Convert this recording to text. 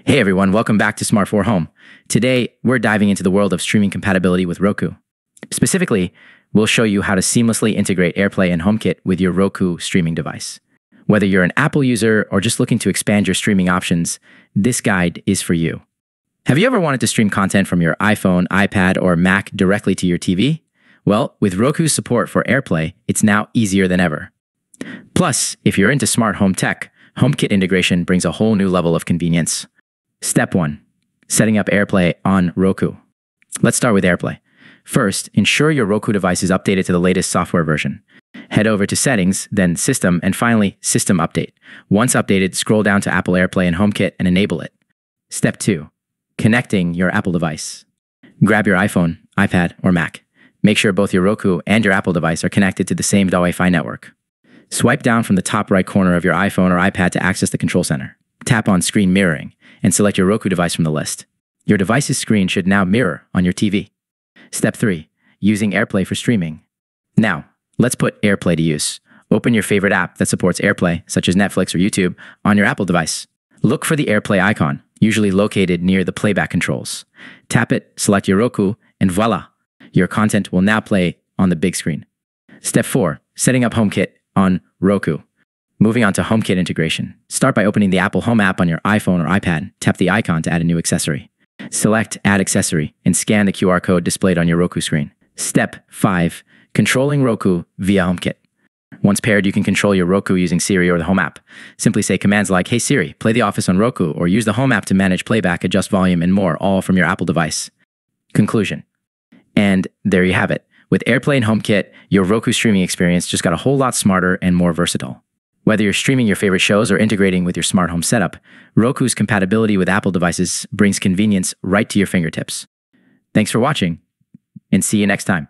Hey everyone, welcome back to SmartHome. Today, we're diving into the world of streaming compatibility with Roku. Specifically, we'll show you how to seamlessly integrate AirPlay and HomeKit with your Roku streaming device. Whether you're an Apple user or just looking to expand your streaming options, this guide is for you. Have you ever wanted to stream content from your iPhone, iPad, or Mac directly to your TV? Well, with Roku's support for AirPlay, it's now easier than ever. Plus, if you're into smart home tech, HomeKit integration brings a whole new level of convenience. Step 1. Setting up AirPlay on Roku. Let's start with AirPlay. First, ensure your Roku device is updated to the latest software version. Head over to Settings, then System, and finally, System Update. Once updated, scroll down to Apple AirPlay and HomeKit and enable it. Step 2. Connecting your Apple device. Grab your iPhone, iPad, or Mac. Make sure both your Roku and your Apple device are connected to the same Wi-Fi network. Swipe down from the top right corner of your iPhone or iPad to access the control center. Tap on Screen Mirroring and select your Roku device from the list. Your device's screen should now mirror on your TV. Step 3. Using AirPlay for streaming. Now, let's put AirPlay to use. Open your favorite app that supports AirPlay, such as Netflix or YouTube, on your Apple device. Look for the AirPlay icon, usually located near the playback controls. Tap it, select your Roku, and voila! Your content will now play on the big screen. Step 4. Setting up HomeKit on Roku. Moving on to HomeKit integration. Start by opening the Apple Home app on your iPhone or iPad. Tap the icon to add a new accessory. Select Add Accessory and scan the QR code displayed on your Roku screen. Step 5. Controlling Roku via HomeKit. Once paired, you can control your Roku using Siri or the Home app. Simply say commands like, "Hey Siri, play The Office on Roku," or use the Home app to manage playback, adjust volume, and more, all from your Apple device. Conclusion. And there you have it. With AirPlay and HomeKit, your Roku streaming experience just got a whole lot smarter and more versatile. Whether you're streaming your favorite shows or integrating with your smart home setup, Roku's compatibility with Apple devices brings convenience right to your fingertips. Thanks for watching, and see you next time.